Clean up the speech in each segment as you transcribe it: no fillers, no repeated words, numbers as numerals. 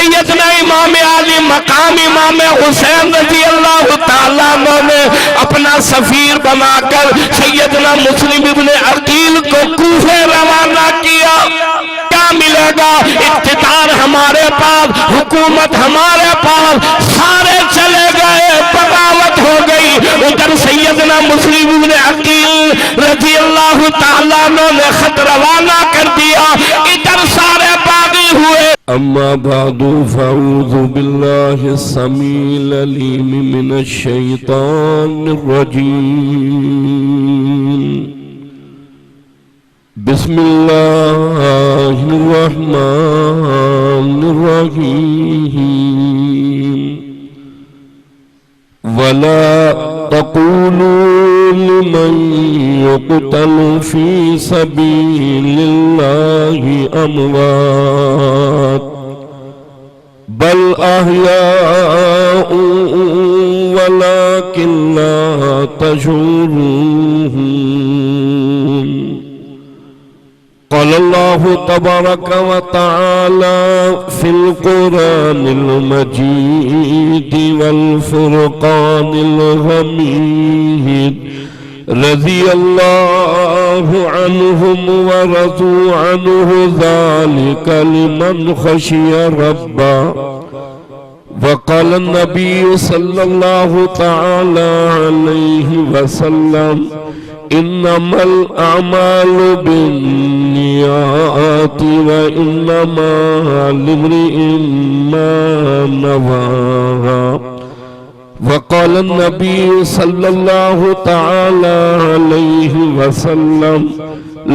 سیدنا امام علی مقام امام حسین رضی اللہ تعالیٰ عنہ نے اپنا سفیر بنا کر سیدنا مسلم ابن عقیل کو کوفے روانہ کیا۔ کیا ملے گا؟ اقتدار ہمارے پاس، حکومت ہمارے پاس، سارے چلے گئے، بغاوت ہو گئی۔ ادھر سیدنا مسلم ابن عقیل رضی اللہ تعالیٰ عنہ نے خط روانہ کر دیا، ادھر سارے باغی ہوئے۔ اما بعد فاعوذ باللہ السمیع العلیم من الشیطان الرجیم، بسم اللہ الرحمن الرحیم۔ ولا تقولوا لمن يقتل في سبيل الله أموات بل أحياء ولكن لا تشعرون۔ قال الله تبارك وتعالى في القرآن المجيد والفرقان الحميد، رضي الله عنهم ورضوا عنه ذلك لمن خشي ربه۔ وقال النبي صلى الله تعالى عليه وسلم انما الاعمال بالنیات وانما لامرئ ما نوى۔ وقال النبي صلى الله تعالى عليه وسلم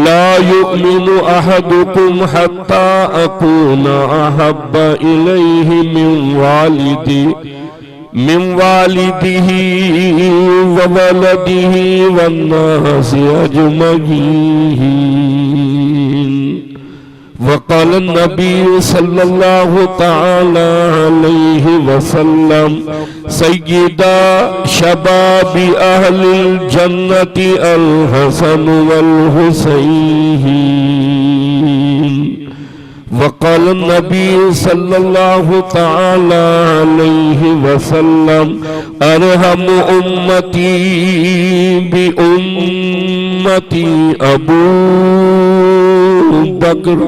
لا يؤمن احدكم حتى اكون احب اليه من والده وولده والناس أجمعين۔ وقال النبي صلى الله تعالى عليه وسلم سيد شباب أهل الجنة الحسن والحسين۔ وقال النبي صلى الله تعالى عليه وسلم أرحم أمتي بأمتي أبو بكر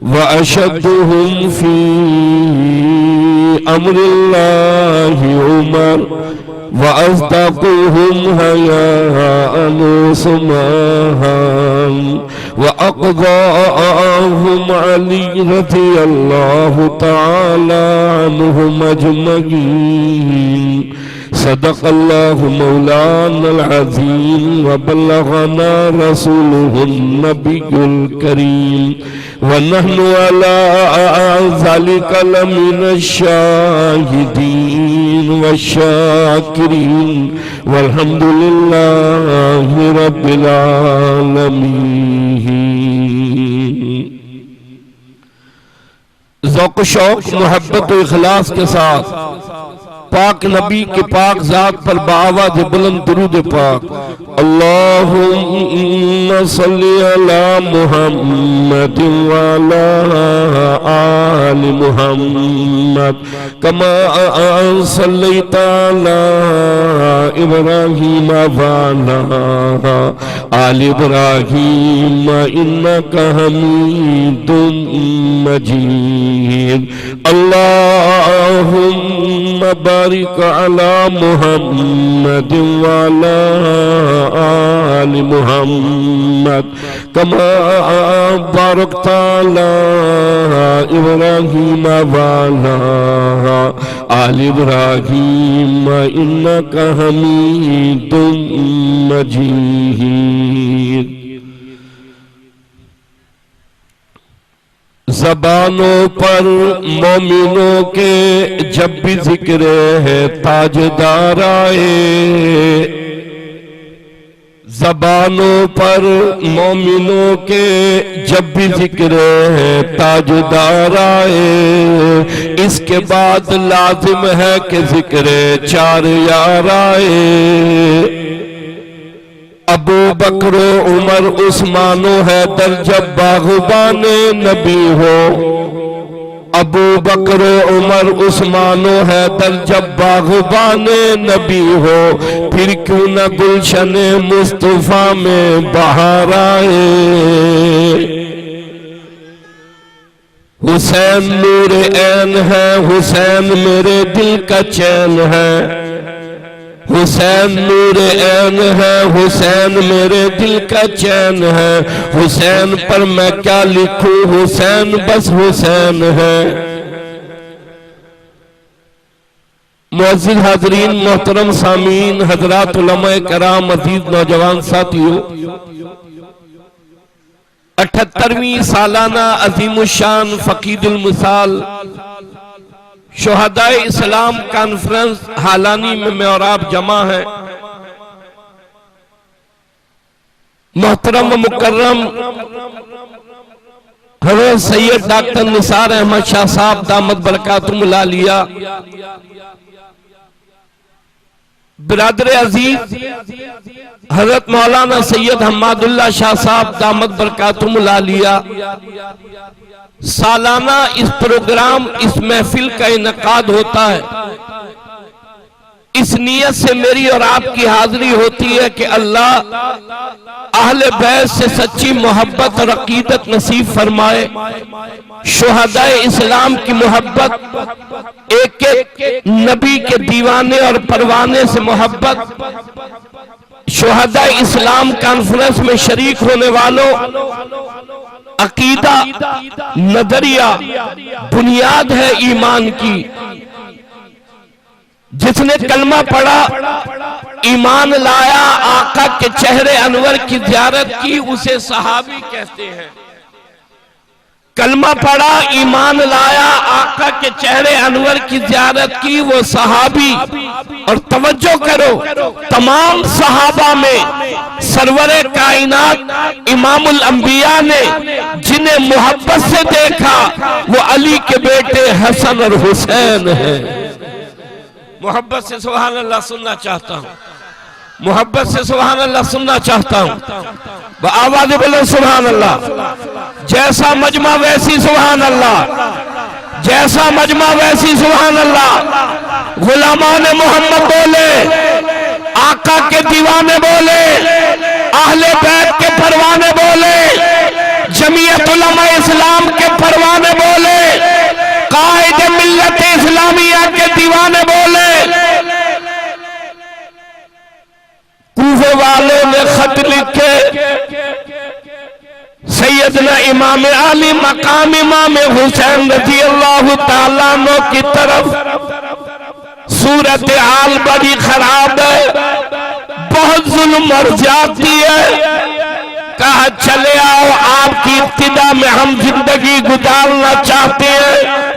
وأشدهم في أمر الله عمر وأصدقهم حياء عثمان وأقضاهم علي رضي الله تعالى عنهم أجمعين۔ صدق الله مولانا العظيم وبلغنا رسوله النبي الكريم، ونحن على ذلك لمن الشاهدين والشاكرين، والحمد لله رب العالمين۔ ذوق و شوق، محبت و اخلاص کے ساتھ پاک نبی کے پاک ذات پر بآواز بلند درود پاک۔ اللہم صلی علی محمد وعلی آل محمد کما صلیت علی ابراہیم وعلی آل ابراہیم انک حمید مجید۔ اللہم بارک علی محمد وعلی آل محمد کما بارکت علی ابراہیم وعلی آل ابراہیم انک حمید مجید۔ زبانوں پر مومنوں کے جب بھی ذکر ہے تاجدار آئے، زبانوں پر مومنوں کے جب بھی ذکر ہے تاجدار آئے، اس کے بعد لازم ہے کہ ذکر چار یار آئے۔ ابو بکر و عمر عثمان و حیدر جب باغبان نبی ہو، ابو بکر و عمر عثمان و حیدر جب باغبان نبی ہو پھر کیوں نہ گلشن مصطفیٰ میں بہار آئے حسین نور عین ہے حسین میرے دل کا چین ہے حسین نور عین ہے حسین میرے دل کا چین ہے حسین پر میں کیا لکھوں حسین بس حسین ہے معزز حاضرین محترم سامعین حضرات علماء کرام عزیز نوجوان ساتھیو 78ویں سالانہ عظیم الشان فقید المثال شہدائے اسلام کانفرنس حالانی میں اور آپ جمع ہیں محترم و مکرم حضرت سید ڈاکٹر نثار احمد شاہ صاحب دامت برکاتہم العالیہ برادر عزیز حضرت مولانا سید حماد اللہ شاہ صاحب دامت برکاتہم العالیہ سالانہ اس پروگرام اس محفل کا انعقاد ہوتا ہے اس نیت سے میری اور آپ کی حاضری ہوتی ہے کہ اللہ اہل بیت سے سچی محبت اور عقیدت نصیب فرمائے شہدائے اسلام کی محبت ایک ایک نبی کے دیوانے اور پروانے سے محبت شہدائے اسلام کانفرنس میں شریک ہونے والوں عقیدہ نظریہ بنیاد ہے ایمان کی جس نے کلمہ پڑھا ایمان لایا آقا کے چہرے انور کی زیارت کی اسے صحابی کہتے ہیں کلمہ پڑھا ایمان لایا آقا کے چہرے انور کی زیارت کی وہ صحابی اور توجہ کرو تمام صحابہ میں سرور کائنات امام الانبیاء نے جنہیں محبت سے دیکھا وہ علی کے بیٹے حسن اور حسین ہیں محبت سے سبحان اللہ سننا چاہتا ہوں محبت سے سبحان اللہ سننا چاہتا ہوں آواز بولو سبحان اللہ جیسا مجمع ویسی سبحان اللہ جیسا مجمع ویسی سبحان اللہ غلامان محمد بولے آقا کے دیوانے بولے اہل بیت کے پروانے بولے جمعیت علماء اسلام کے پروانے بولے قائد ملت اسلامیہ کے دیوانے بولے کوفے والوں نے خط لکھے سیدنا امام علی مقام امام حسین رضی اللہ تعالیٰ عنہ کی طرف صورتحال بڑی خراب ہے بہت ظلم اور زیادتی ہے کہا چلے آؤ آپ کی ابتدا میں ہم زندگی گزارنا چاہتے ہیں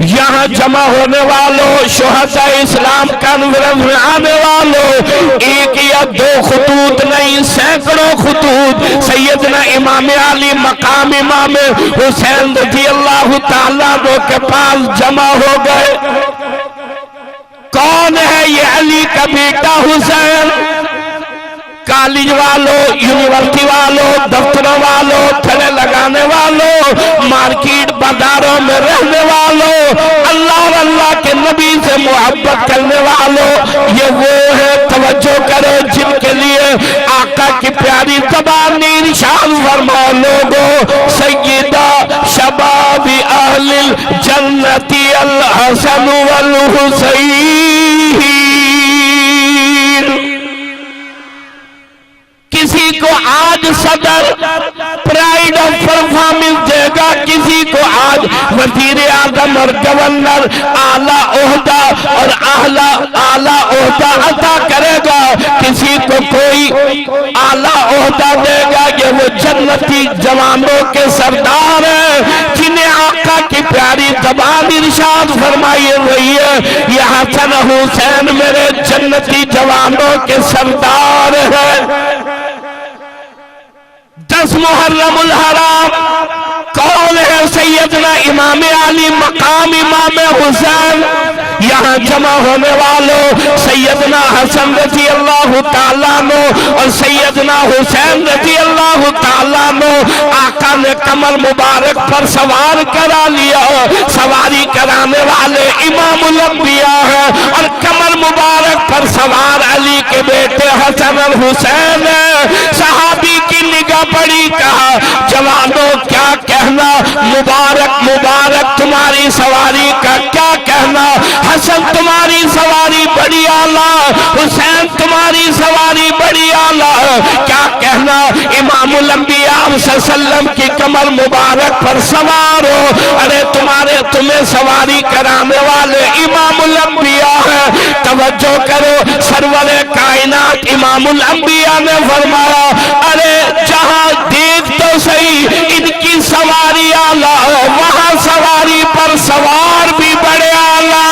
یہاں جمع ہونے والوں شہداء اسلام کانفرنس میں آنے والوں ایک یا دو خطوط نہیں سینکڑوں خطوط سیدنا امام علی مقام امام حسین رضی اللہ تعالیٰ عنہ کے پاس جمع ہو گئے کون ہے یہ علی کا بیٹا حسین کالج والوں یونیورسٹی والوں دفتروں والوں ٹھلے لگانے والوں مارکیٹ بازاروں میں رہنے والوں اللہ اور اللہ کے نبی سے محبت کرنے والوں یہ وہ ہے توجہ کرو جن کے لیے آقا کی پیاری زبان نے ارشاد فرمایا لوگوں سیدہ شباب اہل الجنت الحسن والحسین کسی کو آج صدر پرائیڈ آف پرفارمنس دے گا کسی کو آج وزیر اعظم اور گورنر اعلیٰ عہدہ اور اعلیٰ عہدہ عطا کرے گا کسی کو کوئی اعلیٰ عہدہ دے گا یہ وہ جنتی جوانوں کے سردار ہیں جنہیں آقا کی پیاری زبان ارشاد فرمائی ہوئی ہے یہ حسن حسین میرے جنتی جوانوں کے سردار ہیں 10 محرم الحرام کون ہے سیدنا امام علی مقام امام حسین یہاں جمع ہونے والوں سیدنا حسن رضی اللہ تعالیٰ عنہ اور سیدنا حسین رضی اللہ تعالیٰ عنہ آقا نے کمر مبارک پر سوار کرا لیا. سواری کرانے والے امام الانبیاء ہیں اور کمر مبارک پر سوار علی کے بیٹے حسن اور حسین ہیں. صحابی کی نگاہ پڑی, کہا جوانوں کیا کہنا, مبارک مبارک تمہاری سواری کا کیا کہنا. حسن تمہاری سواری بڑی اعلیٰ, حسین تمہاری سواری بڑی اعلیٰ, کیا کہنا. امام الانبیاء صلی اللہ علیہ وسلم کی کمر مبارک پر سوار ہو. ارے تمہیں سواری کرانے والے امام الانبیاء ہیں. توجہ کرو, سرور کائنات امام الانبیاء نے فرمایا ارے جہاں دیکھ تو صحیح ان کی سواری اعلیٰ, وہاں سواری پر سوار بھی بڑے اعلیٰ.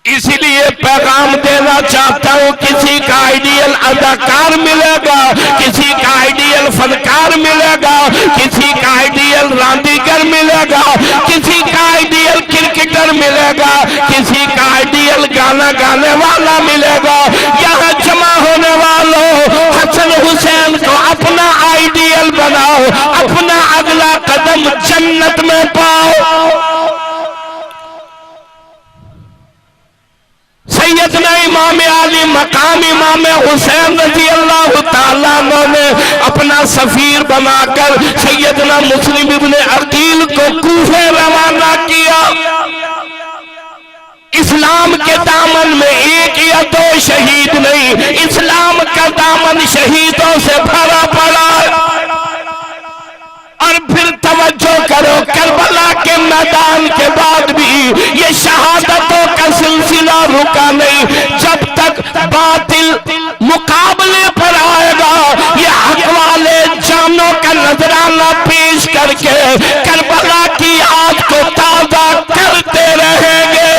اسی لیے پیغام دینا چاہتا ہوں, کسی کا آئیڈیل اداکار ملے گا, کسی کا آئیڈیل فنکار ملے گا, کسی کا آئیڈیل راندیگر ملے گا, کسی کا آئیڈیل کرکٹر ملے گا, کسی کا آئیڈیل گانا گانے والا ملے گا. یہاں جمع ہونے والوں حسن حسین کو اپنا آئیڈیل بناؤ, اپنا اگلا قدم جنت میں پاؤ. سیدنا امام علی مقام امام حسین رضی اللہ تعالیٰ عنہ نے اپنا سفیر بنا کر سیدنا مسلم ابن عقیل کو کوفے روانہ کیا. اسلام کے دامن میں ایک یا دو شہید نہیں, اسلام کا دامن شہیدوں سے بھرا پڑا. اور پھر توجہ کرو, کربلا کے میدان کے بعد بھی یہ شہادتوں کا سلسلہ رکا نہیں. جب تک باطل مقابلے پر آئے گا یہ حق والے جانوں کا نذرانہ پیش کر کے کربلا کی آگ کو تازہ کرتے رہیں گے.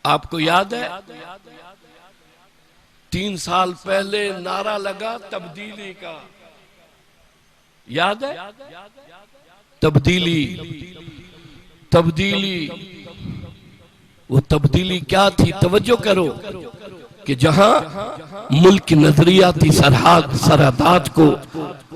آپ کو یاد ہے 3 سال پہلے نعرہ لگا تبدیلی کا, یاد ہے؟ تبدیلی, وہ تبدیلی کیا تھی؟ توجہ کرو کہ جہاں ملک کی نظریاتی سرحدات کو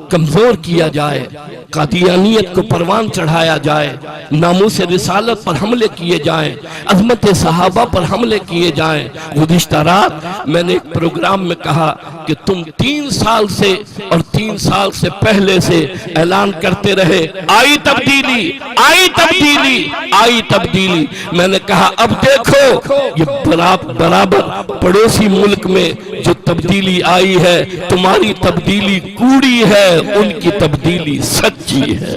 کمزور کیا جائے, قادیانیت کو پروان چڑھایا جائے, ناموس رسالت پر حملے کیے جائیں, عظمت صحابہ پر حملے کیے جائیں. گزشتہ رات میں نے ایک پروگرام میں کہا کہ تم 3 سال سے اور 3 سال سے پہلے سے اعلان کرتے رہے آئی تبدیلی, آئی تبدیلی, آئی تبدیلی. میں نے کہا اب دیکھو یہ برابر پڑوسی ملک میں جو تبدیلی آئی ہے, تمہاری تبدیلی کوڑی ہے, ان کی تبدیلی سچی ہے.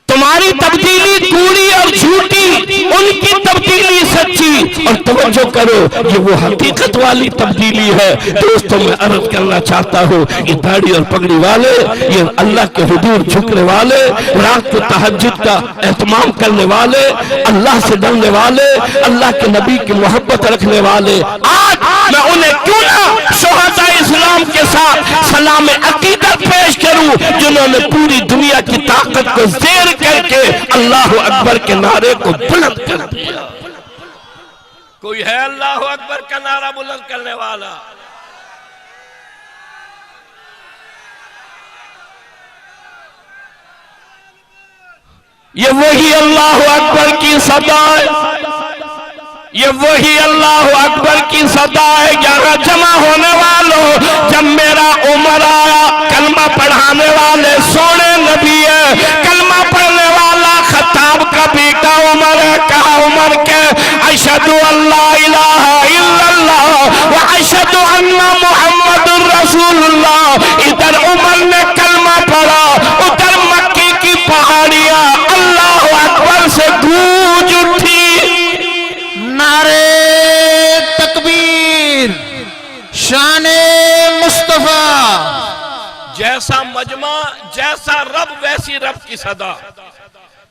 تمہاری تبدیلی کوڑی اور جھوٹی, ان کی تبدیلی سچی. اور توجہ کرو یہ وہ حقیقت والی تبدیلی ہے. دوستوں میں عرض کرنا چاہتا ہوں, یہ داڑھی اور پگڑی والے, یہ اللہ کے حضور جھکنے والے, رات کو تہجد کا اہتمام کرنے والے, اللہ سے ڈرنے والے, اللہ کے نبی کی محبت رکھنے والے, آج میں انہیں کیوں نہ شہداء اسلام کے ساتھ سلام عقیدت پیش کروں جنہوں نے پوری دنیا کی طاقت کو زیر کر کے اللہ اکبر کے نعرے کو بلند کر دیا. کوئی ہے اللہ اکبر کا نعرہ بلند کرنے والا؟ یہ وہی اللہ اکبر کی صدا ہے, یہ وہی اللہ اکبر کی صدا ہے. یہاں جمع ہونے والوں, جب میرا عمر آیا, کلمہ پڑھانے والے سونے نبی ہے, کلمہ پڑھنے والا خطاب کا بیٹا عمر ہے. کہا عمر کے اشہدو اللہ الہ الا اللہ و اشہدو ان محمد رسول اللہ. ادھر عمر نے کلمہ پڑھا, ادھر مکی کی پہاڑیاں اللہ اکبر سے گونج اٹھی. نعرے تکبیر, شان مصطفیٰ. جیسا مجمع جیسا رب ویسی رب کی صدا,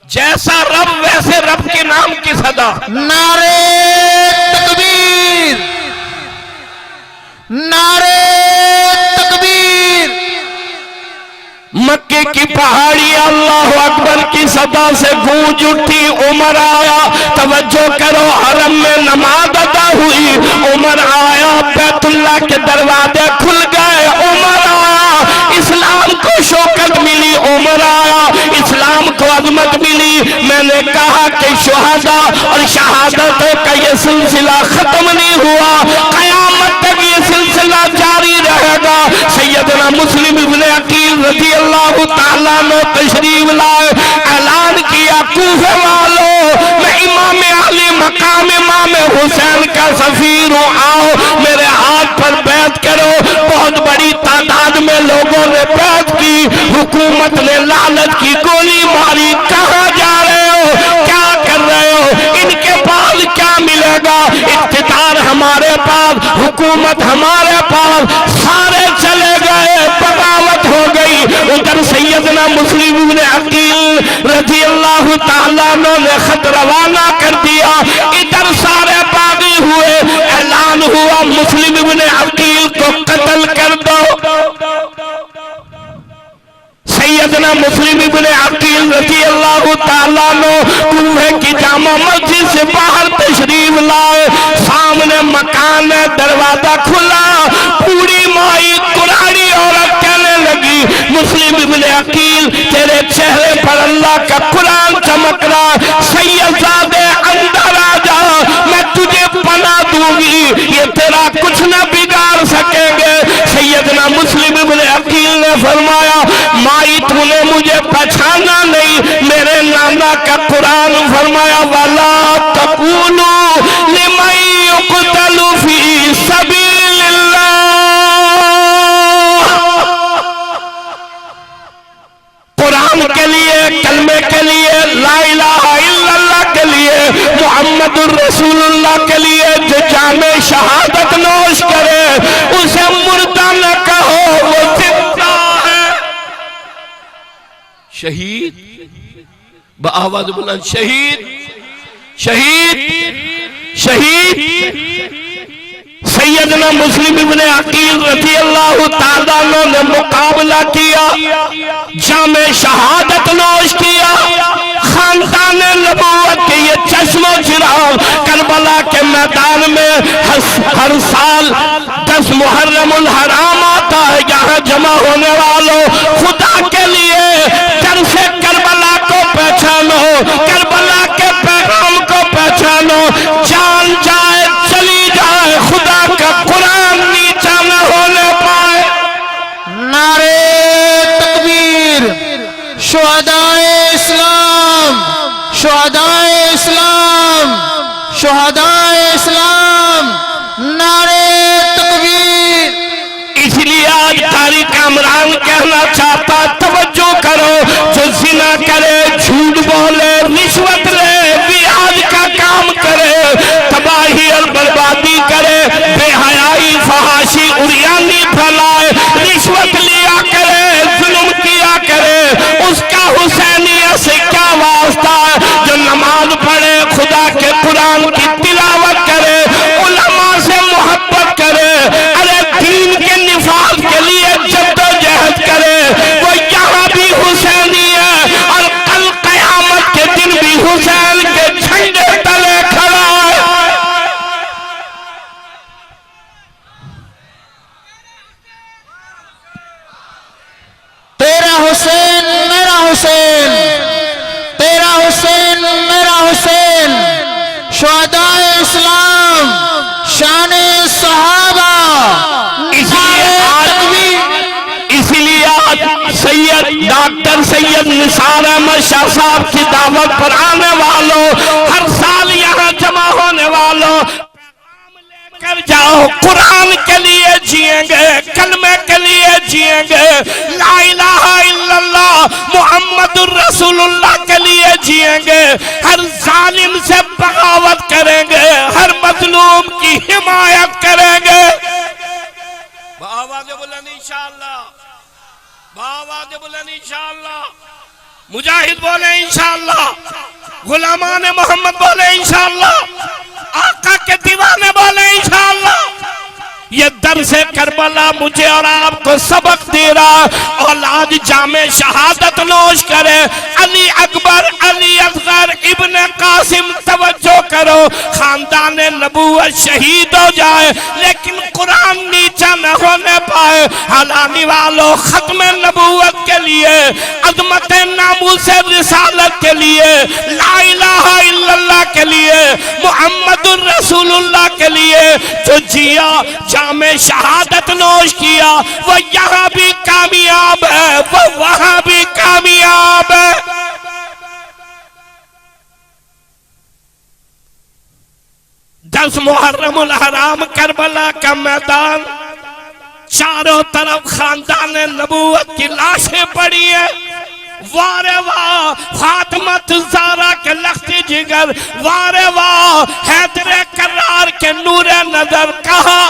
جیسا رب ویسے رب کے نام کی صدا. نعرے تکبیر, نعرے تکبیر. مکے کی پہاڑی اللہ اکبر کی صدا سے گونج اٹھی، عمر آیا، توجہ کرو، حرم میں نماز ادا ہوئی، عمر آیا، بیت اللہ کے دروازے کھل گئے، عمر آیا، اسلام کو شوکت ملی، عمر آیا، اسلام کو عظمت ملی۔ میں نے کہا کہ شہداء اور شہادتوں کا یہ سلسلہ ختم نہیں ہوا، قیامت تک یہ سلسلہ جاری رہے گا۔ سیدنا مسلم ابن عقیل رضی اللہ تعالیٰ نے تشریف لائے، اعلان کیا، کوفے والوں، میں امام علی مقام امام حسین کا سفیر ہوں، آؤ میرے ہاتھ پر بیعت کرو۔ بہت بڑی تعداد میں لوگوں نے بیعت کی، حکومت نے لعنت کی گولی ماری، کہاں جا رہے ہو، کیا کر رہے ہو، ان کے بعد کیا ملے گا، اقتدار ہمارے پاس، حکومت ہمارے پاس، سارے چلے گئے، بغاوت ہو گئی۔ ادھر سیدنا مسلم ابن عقیل رضی اللہ تعالیٰ عنہ نے خط روانہ کر دیا، ادھر سارے باغی ہوئے، اعلان ہوا مسلم ابن عقیل کو قتل کر دو۔ سیدنا مسلم ابن عقیل رضی اللہ تعالیٰ عنہ کوفے کی جامع مسجد سے باہر تشریف لائے، سامنے مکان ہے، دروازہ کھلا، پوری مائی قرآنی عورت کہنے لگی، مسلم ابن عقیل تیرے چہرے پر اللہ کا قرآن چمک رہا، سید زادے اندر آ جا، میں تجھے پناہ دوں گی، یہ تیرا کچھ نہ بگاڑ سکیں گے۔ سیدنا مسلم ابن عقیل نے فرمایا، مائی تو نے مجھے پہچانا نہیں، میرے نانا کا قرآن فرمایا، وَلَا تَقُولُوا لِمَن يُقْتَلُ فِي سَبِيلِ اللَّهِ، قرآن کے لیے، کلمے کے لیے، لا الہ الا اللہ کے لیے، محمد الرسول اللہ کے لیے جو جام شہادت نوش کرے اسے مردہ نہ کہو، وہ زندہ ہے۔ شہید، بآواز بلند، شہید، شہید، شہید۔ سیدنا مسلم ابن عقیل رضی اللہ تعالیٰ عنہ نے مقابلہ کیا، جام شہادت نوش کیا، خاندان نبوت کے یہ چشم و چراغ کربلا کے میدان میں ہر سال 10 محرم الحرام آتا ہے، یہاں جمع ہونے والوں، خدا کے لیے درس کربلا کو پہچانو، کربلا کے پیغام کو پہچانو، جان جائے چلی جائے، خدا کا قرآن نیچا نہ ہونے پائے۔ نعرہ تکبیر، شہدائے اسلام، شہدائے اسلام، شہدائے اسلام، نعرہ تکبیر۔ اس لیے آج قاری کامران کہنا چاہتا، توجہ کرو، جو زنا کرے، جھوٹ بولے، رشوت لے، بیاج کا کام کرے، تباہی اور بربادی کرے، بے حیائی، فحاشی، عریانی پھیلائے، رشوت لیا کرے، ظلم کیا کرے، اس کا حسینیت سے کیا واسطہ ہے؟ جو نماز پڑھے، خدا کے قرآن کی تلاوت کرے، علماء سے محبت کرے، ارے دین کے نفاذ کے لیے جد و جہد کرے، وہ یہاں بھی حسینی ہے اور کل قیامت کے دن بھی حسین کے جھنڈے تلے کھڑا ہے۔ تیرا حسین میرا حسین، تیرا حسین میرا حسین، شہدائے اسلام، شان صحابہ، اس لیے آج سید ڈاکٹر سید نثار احمد شاہ صاحب کی دعوت پر آنے والوں، ہر سال یہاں جمع ہونے والوں، کر جاؤ، قرآن کے لیے جیئیں گے، کلمے کے لیے جیئیں گے، لا الہ الا اللہ محمد الرسول اللہ کے لیے جیئیں گے، ہر ظالم سے بغاوت کریں گے، ہر مظلوم کی حمایت کریں گے۔ بآواز بلند انشاءاللہ، بآواز بلند انشاءاللہ، مجاہد بولے انشاءاللہ، غلامان محمد بولے انشاءاللہ، آقا کے دیوانے بولے انشاءاللہ۔ یہ درس کربلا مجھے اور آپ کو سبق دے رہا، اولاد جامع شہادت نوش کرے، علی اکبر علی اصغر ابن قاسم توجہ کرو، خاندان نبوت شہید ہو جائے لیکن قرآن نیچا نہ ہونے پائے، حالانی والوں ختم نبوت کے لیے، عظمت ناموس رسالت کے لیے، لا الہ الا اللہ کے لیے، محمد الرسول اللہ کے لیے جو جیا جامع شہادت نوش کیا، وہ یہاں بھی کامیاب ہے، وہ وہاں بھی کامیاب ہے۔ دس محرم الحرام کربلا کا میدان، چاروں طرف خاندان نبوت کی لاشیں پڑی ہیں، وارے واہ فاطمہ زہرا کے لخت جگر، وارے واہ حیدر کرار کے نور نظر، کہا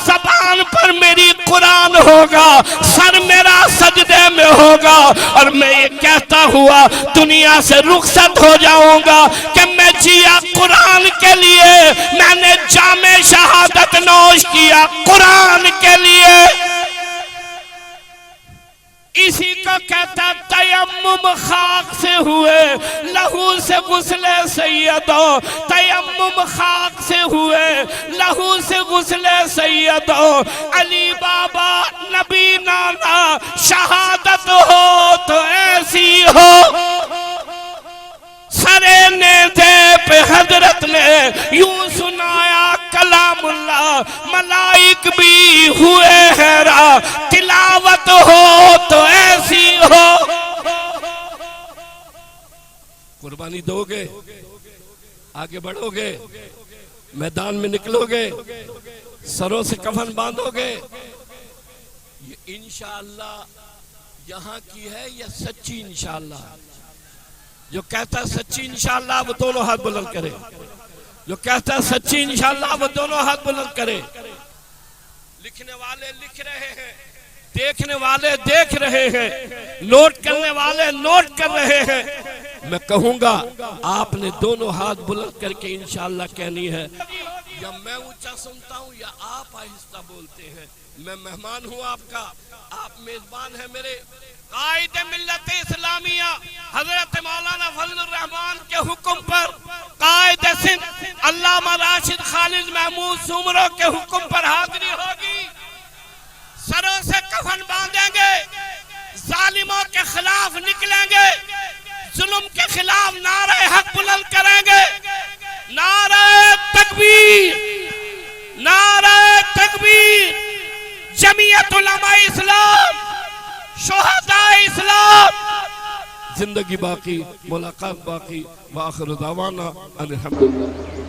زبان پر میری قرآن ہوگا، سر میرا سجدے میں ہوگا، اور میں یہ کہتا ہوا دنیا سے رخصت ہو جاؤں گا کہ میں جیا قرآن کے لیے، میں نے جامع شہادت نوش کیا قرآن کے لیے۔ اسی کو کہتا تیمم خاک سے ہوئے لہو سے غسل سیدوں، تیمم خاک سے ہوئے لہو سے غسل سیدوں، علی بابا نبی نانا شہادت ہو تو ایسی ہو۔ سرے نیزے پہ حضرت نے یوں سنایا کلام اللہ، ملائک بھی ہوئے حیران، تلاوت ہو تو ایسی ہو۔ قربانی دو گے، آگے بڑھو گے، میدان میں نکلو گے، سروں سے کفن باندھو گے، یہ انشاءاللہ یہاں کی ہے یا سچی انشاءاللہ؟ جو کہتا ہے سچی انشاءاللہ وہ دونوں ہاتھ بلند کرے، جو کہتا ہے سچی انشاءاللہ وہ دونوں ہاتھ بلند کرے۔ لکھنے والے لکھ رہے ہیں، دیکھنے والے دیکھ رہے ہیں، نوٹ کرنے والے نوٹ کر رہے ہیں۔ میں کہوں گا آپ نے دونوں ہاتھ بلند کر کے انشاءاللہ کہنی ہے، یا میں اونچا سنتا ہوں یا آپ آہستہ بولتے ہیں۔ میں مہمان ہوں آپ کا، آپ میزبان ہیں میرے۔ قائد ملت اسلامیہ حضرت مولانا فضل الرحمان کے حکم پر، قائد سندھ علامہ راشد خالد محمود سومرو کے حکم پر حاضری ہوگی، سروں سے کفن باندھیں گے، ظالموں کے خلاف نکلیں گے، ظلم کے خلاف نعرہ حق بلند کریں گے، نعرہ تکبیر، نعرہ تکبیر، جمعیت علماء اسلام، شہداء اسلام، زندگی باقی، ملاقات باقی، وآخر دعوانا الحمدللہ۔